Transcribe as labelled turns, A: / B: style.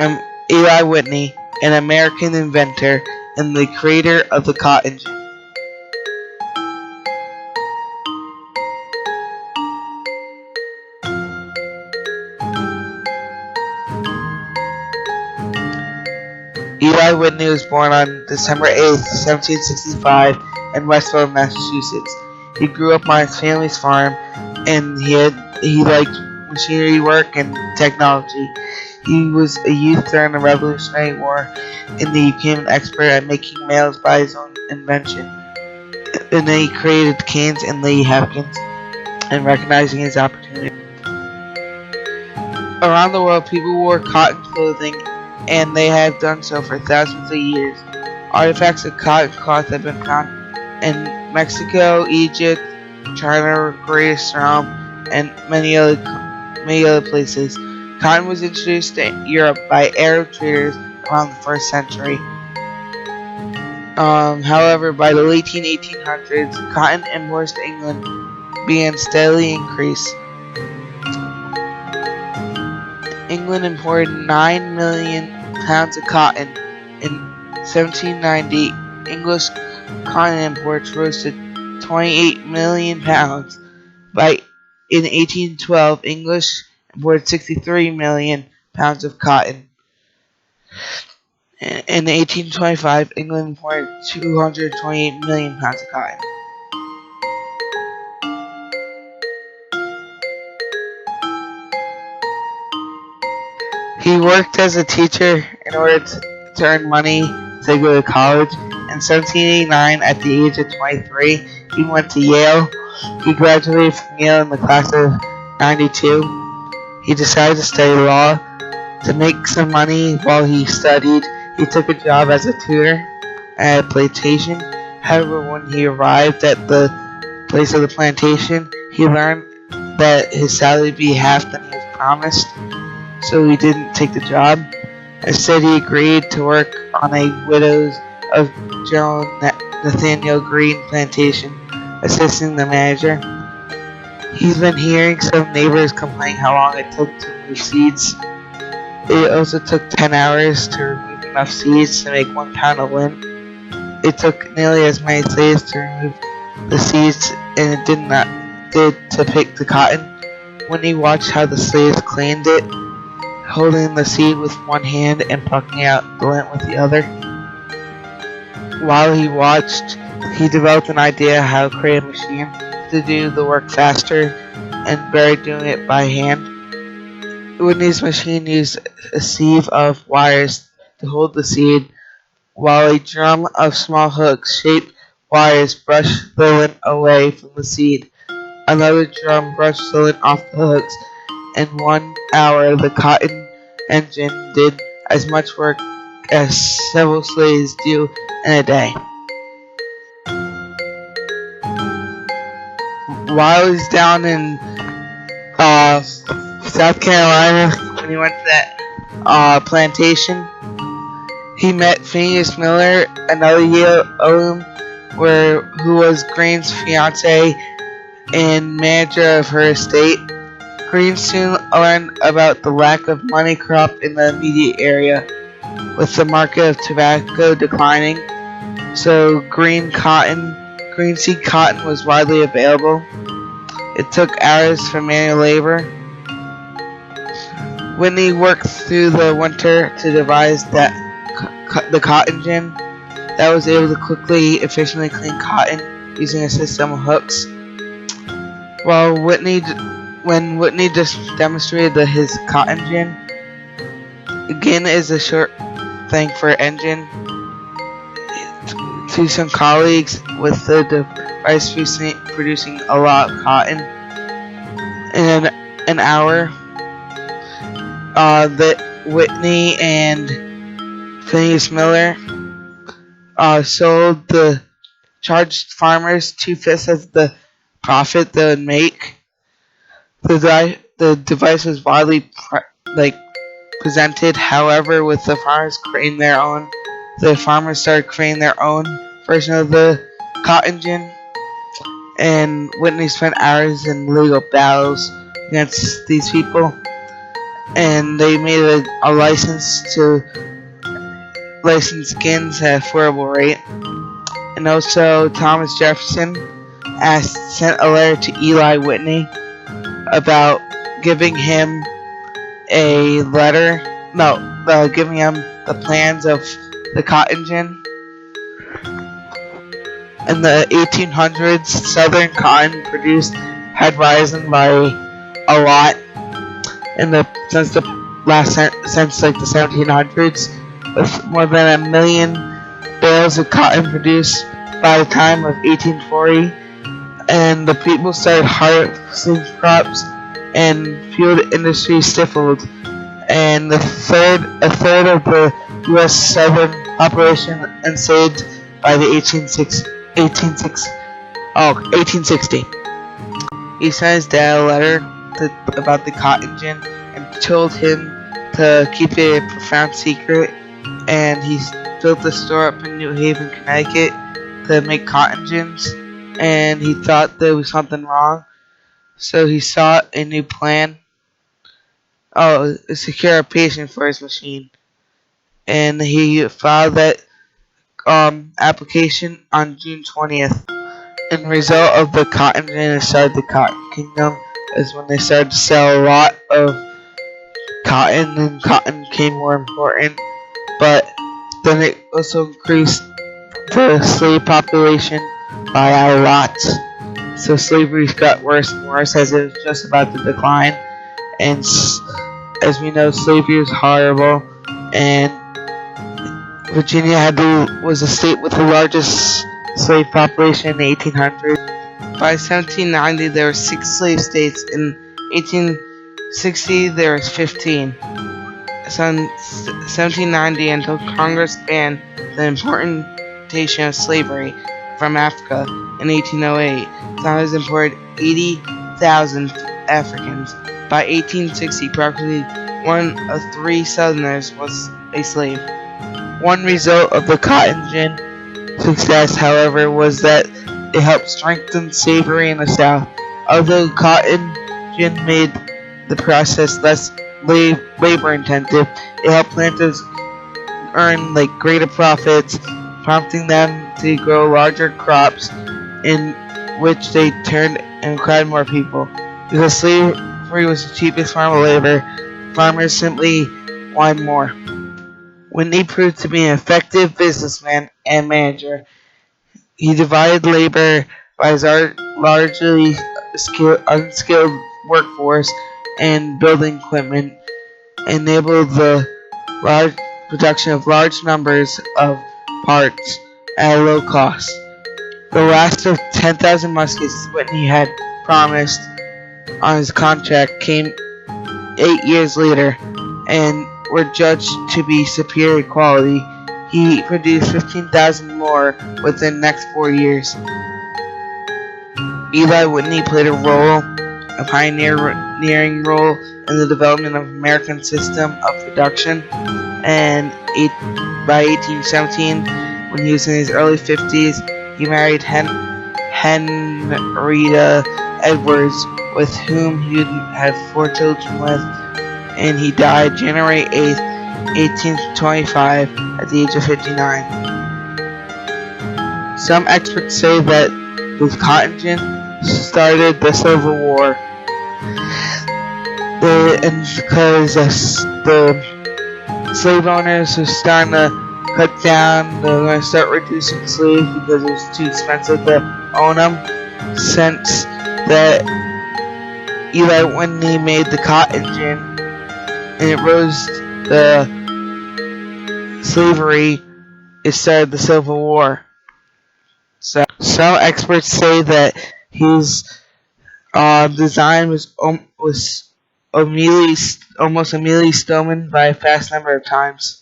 A: um, Eli Whitney, an American inventor and the creator of the cotton gin. Eli Whitney was born on December 8th, 1765 in Westfield, Massachusetts. He grew up on his family's farm and he liked machinery work and technology. He was a youth during the Revolutionary War and he became an expert at making mails by his own invention. And then he created canes and lady napkins and recognizing his opportunity. Around the world, people wore cotton clothing, and they have done so for thousands of years. Artifacts of cotton cloth have been found in Mexico, Egypt, China, Greece, Rome, and many other places. Cotton was introduced to Europe by Arab traders around the 1st century. However, by the late 1800s, cotton imports to England began steadily increase. England imported 9 million pounds of cotton. In 1790, English cotton imports rose to 28 million pounds. In 1812, English imported 63 million pounds of cotton. In 1825, England imported 228 million pounds of cotton. He worked as a teacher in order to earn money to go to college. In 1789, at the age of 23, he went to Yale. He graduated from Yale in the class of 92. He decided to study law. To make some money while he studied, he took a job as a tutor at a plantation. However, when he arrived at the place of the plantation, he learned that his salary would be half than he was promised. So he didn't take the job. Instead, he agreed to work on a widow's of General Nathaniel Green plantation, assisting the manager. He's been hearing some neighbors complain how long it took to remove seeds. It also took 10 hours to remove enough seeds to make 1 pound of lint. It took nearly as many slaves to remove the seeds, and it did to pick the cotton. When he watched how the slaves cleaned it, holding the seed with one hand and plucking out the lint with the other. While he watched, he developed an idea how to create a machine to do the work faster and better doing it by hand. Whitney's machine used a sieve of wires to hold the seed, while a drum of small hooks-shaped wires brushed the lint away from the seed. Another drum brushed the lint off the hooks. In 1 hour, the cotton engine did as much work as several slaves do in a day. While he's down in South Carolina, when he went to that plantation, he met Phineas Miller, another Yale alum, who was Green's fiance and manager of her estate. Green soon learned about the lack of money crop in the immediate area, with the market of tobacco declining, so green seed cotton was widely available. It took hours for manual labor. Whitney worked through the winter to devise the cotton gin that was able to quickly, efficiently clean cotton using a system of hooks. When Whitney just demonstrated his cotton gin, gin is a short thing for engine, to some colleagues with the device producing a lot of cotton in an hour. That Whitney and Phineas Miller charged farmers 2/5 of the profit they would make. The device was widely presented. However, with the farmers started creating their own version of the cotton gin, and Whitney spent hours in legal battles against these people. and they made a license to license skins at affordable rate. And also Thomas Jefferson sent a letter to Eli Whitney about giving him a letter, no, giving him the plans of the cotton gin. In the 1800s, southern cotton produced had risen by a lot since like the 1700s, with more than 1 million bales of cotton produced by the time of 1840, and the people started harvesting crops, and field industry stifled, and a third of the U.S. southern population enslaved by the 1860. He sent his dad a letter about the cotton gin and told him to keep it a profound secret, and he built a store up in New Haven, Connecticut to make cotton gins, and he thought there was something wrong, so he sought a new plan. Secure a patent for his machine, and he filed that application on June 20th. And the result of the cotton gin started the Cotton Kingdom is when they started to sell a lot of cotton, and cotton became more important. But then it also increased the slave population by a lot. So slavery got worse and worse as it was just about to decline. And as we know, slavery was horrible, and Virginia was a state with the largest slave population in the 1800s. By 1790, there were 6 slave states. In 1860, there was 15. From 1790 until Congress banned the importation of slavery from Africa in 1808, Congress imported 80,000 Africans. By 1860, practically 1 of 3 Southerners was a slave. One result of the cotton gin success, however, was that it helped strengthen slavery in the South. Although cotton gin made the process less labor intensive, it helped planters earn greater profits, prompting them to grow larger crops, in which they turned and required more people. Because slavery was the cheapest form of labor, farmers simply wanted more. Whitney proved to be an effective businessman and manager. He divided labor by his largely unskilled workforce and building equipment, enabled the large production of large numbers of parts at a low cost. The last of 10,000 muskets Whitney had promised on his contract came 8 years later, and were judged to be superior quality. He produced 15,000 more within the next 4 years. Eli Whitney played a pioneering role in the development of American system of production, and by 1817, when he was in his early 50s, he married Henrietta Edwards, with whom he had 4 children with, and he died January 8th, 1825, at the age of 59. Some experts say that the cotton gin started the Civil War, and because the slave owners were starting to cut down, they were going to start reducing slaves because it was too expensive to own them. Since that Eli Whitney made the cotton gin, and it rose the slavery, it started the Civil War. So some experts say that his design was almost immediately stolen by a fast number of times.